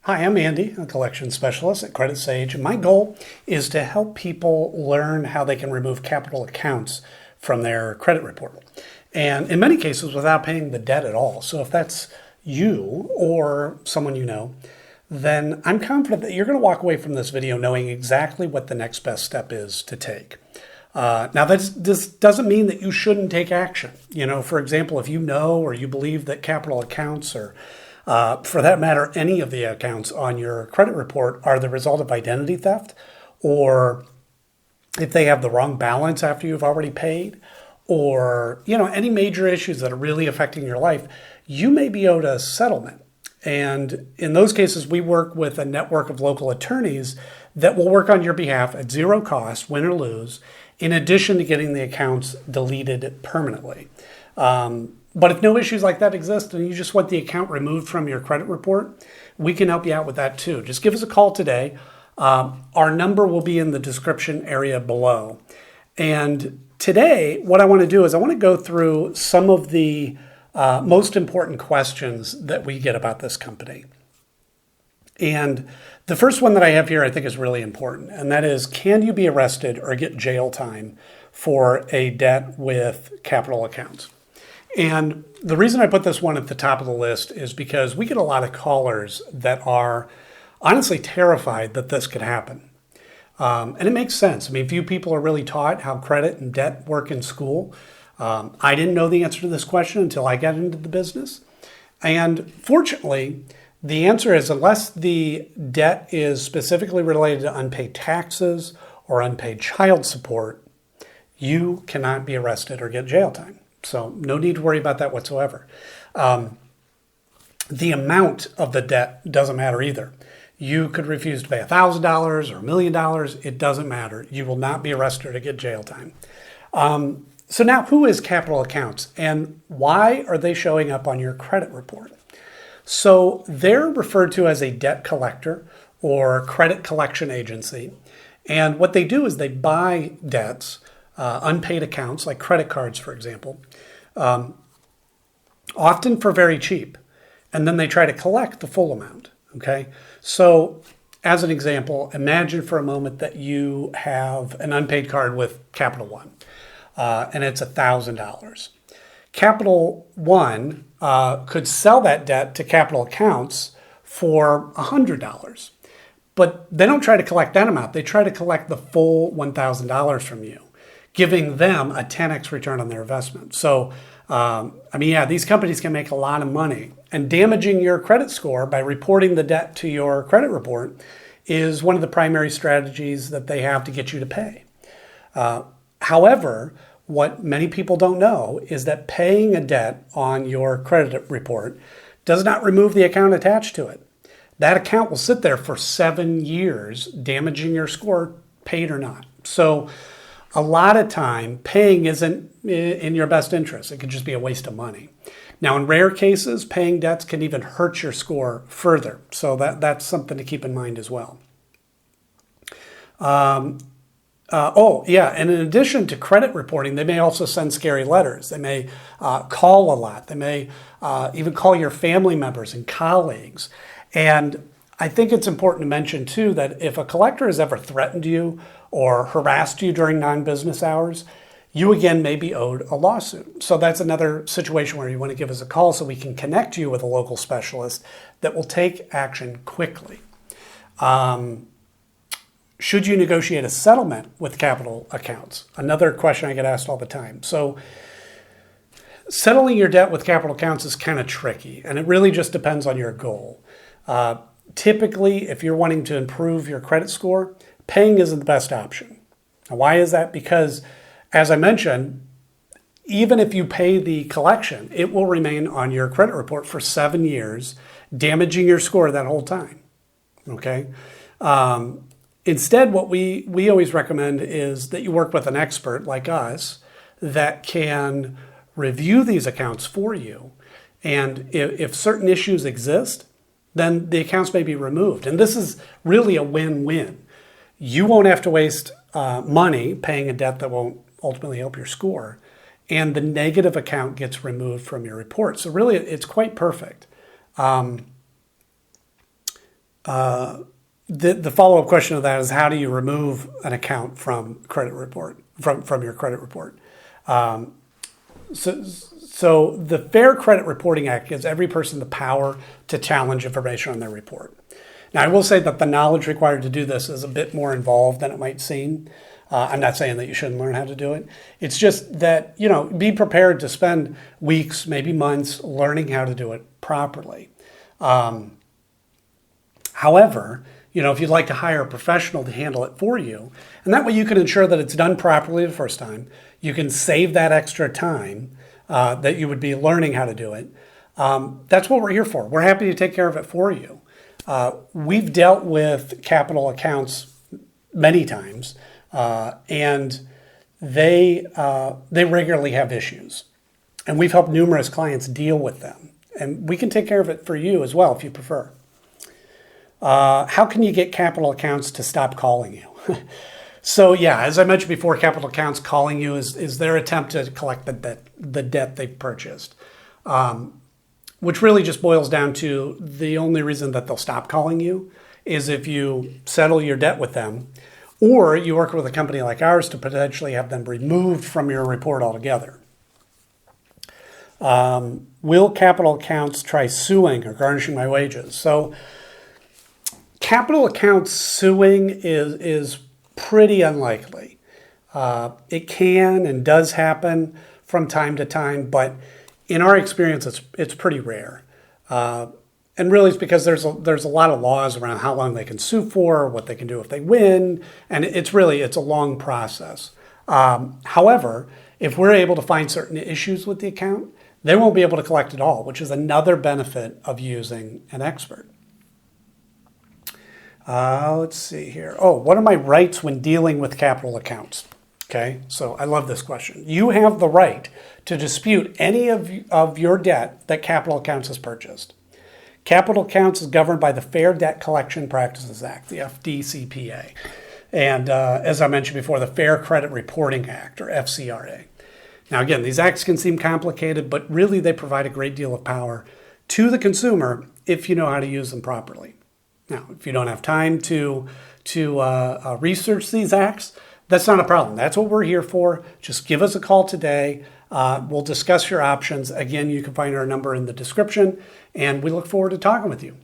Hi, I'm Andy, a collection specialist at Credit Sage, and my goal is to help people learn how they can remove capital accounts from their credit report. And in many cases, without paying the debt at all. So if that's you or someone you know, then I'm confident that you're going to walk away from this video knowing exactly what the next best step is to take. Now, this doesn't mean that you shouldn't take action. For example, if you know or you believe that capital accounts or for that matter, any of the accounts on your credit report are the result of identity theft, or if they have the wrong balance after you've already paid, or any major issues that are really affecting your life, you may be owed a settlement. And in those cases, we work with a network of local attorneys that will work on your behalf at zero cost, win or lose, in addition to getting the accounts deleted permanently. But if no issues like that exist and you just want the account removed from your credit report, we can help you out with that too. Just give us a call today. Our number will be in the description area below. And today, what I want to do is I want to go through some of the most important questions that we get about this company. And the first one that I have here I think is really important, and that is, can you be arrested or get jail time for a debt with capital accounts? And the reason I put this one at the top of the list is because we get a lot of callers that are honestly terrified that this could happen. And it makes sense. I mean, few people are really taught how credit and debt work in school. I didn't know the answer to this question until I got into the business. And fortunately, the answer is, unless the debt is specifically related to unpaid taxes or unpaid child support, you cannot be arrested or get jail time. So no need to worry about that whatsoever. The amount of the debt doesn't matter either. You could refuse to pay $1,000 or $1 million. It doesn't matter. You will not be arrested or get jail time. So now, who is capital accounts and why are they showing up on your credit report? So they're referred to as a debt collector or credit collection agency. And what they do is they buy debts, unpaid accounts like credit cards, for example, often for very cheap. And then they try to collect the full amount. Okay. So as an example, imagine for a moment that you have an unpaid card with Capital One, and it's $1,000. Capital One could sell that debt to capital accounts for $100. But they don't try to collect that amount. They try to collect the full $1,000 from you, giving them a 10x return on their investment. So, these companies can make a lot of money. And damaging your credit score by reporting the debt to your credit report is one of the primary strategies that they have to get you to pay. However, what many people don't know is that paying a debt on your credit report does not remove the account attached to it. That account will sit there for 7 years, damaging your score, paid or not. So a lot of time, paying isn't in your best interest. It could just be a waste of money. Now, in rare cases, paying debts can even hurt your score further. So that's something to keep in mind as well. And in addition to credit reporting, they may also send scary letters. They may call a lot. They may even call your family members and colleagues. And I think it's important to mention, too, that if a collector has ever threatened you or harassed you during non-business hours, you again may be owed a lawsuit. So that's another situation where you want to give us a call so we can connect you with a local specialist that will take action quickly. Should you negotiate a settlement with capital accounts? Another question I get asked all the time. So settling your debt with capital accounts is kind of tricky, and it really just depends on your goal. Typically, if you're wanting to improve your credit score, paying isn't the best option. Now, why is that? Because, as I mentioned, even if you pay the collection, it will remain on your credit report for 7 years, damaging your score that whole time. Okay? Instead, what we always recommend is that you work with an expert like us that can review these accounts for you. And if certain issues exist, then the accounts may be removed. And this is really a win-win. You won't have to waste money paying a debt that won't ultimately help your score. And the negative account gets removed from your report. So really, it's quite perfect. The follow-up question to that is, how do you remove an account from credit report, from your credit report? So the Fair Credit Reporting Act gives every person the power to challenge information on their report. Now, I will say that the knowledge required to do this is a bit more involved than it might seem. I'm not saying that you shouldn't learn how to do it. It's just that, be prepared to spend weeks, maybe months, learning how to do it properly. However, if you'd like to hire a professional to handle it for you, and that way you can ensure that it's done properly the first time, you can save that extra time that you would be learning how to do it. That's what we're here for. We're happy to take care of it for you. We've dealt with capital accounts many times, and they regularly have issues. And we've helped numerous clients deal with them. And we can take care of it for you as well if you prefer. How can you get capital accounts to stop calling you? So yeah, as I mentioned before, capital accounts calling you is their attempt to collect the debt they've purchased, which really just boils down to the only reason that they'll stop calling you is if you settle your debt with them, or you work with a company like ours to potentially have them removed from your report altogether. Will capital accounts try suing or garnishing my wages? So capital accounts suing is pretty unlikely. It can and does happen from time to time, but in our experience, it's pretty rare. And really it's because there's a lot of laws around how long they can sue for, what they can do if they win, and it's a long process. However, if we're able to find certain issues with the account, they won't be able to collect it all, which is another benefit of using an expert. Let's see here. What are my rights when dealing with capital accounts? Okay, so I love this question. You have the right to dispute any of your debt that capital accounts has purchased. Capital accounts is governed by the Fair Debt Collection Practices Act, the FDCPA. And as I mentioned before, the Fair Credit Reporting Act, or FCRA. Now again, these acts can seem complicated, but really they provide a great deal of power to the consumer if you know how to use them properly. Now, if you don't have time to research these acts, that's not a problem. That's what we're here for. Just give us a call today. We'll discuss your options. Again, you can find our number in the description, and we look forward to talking with you.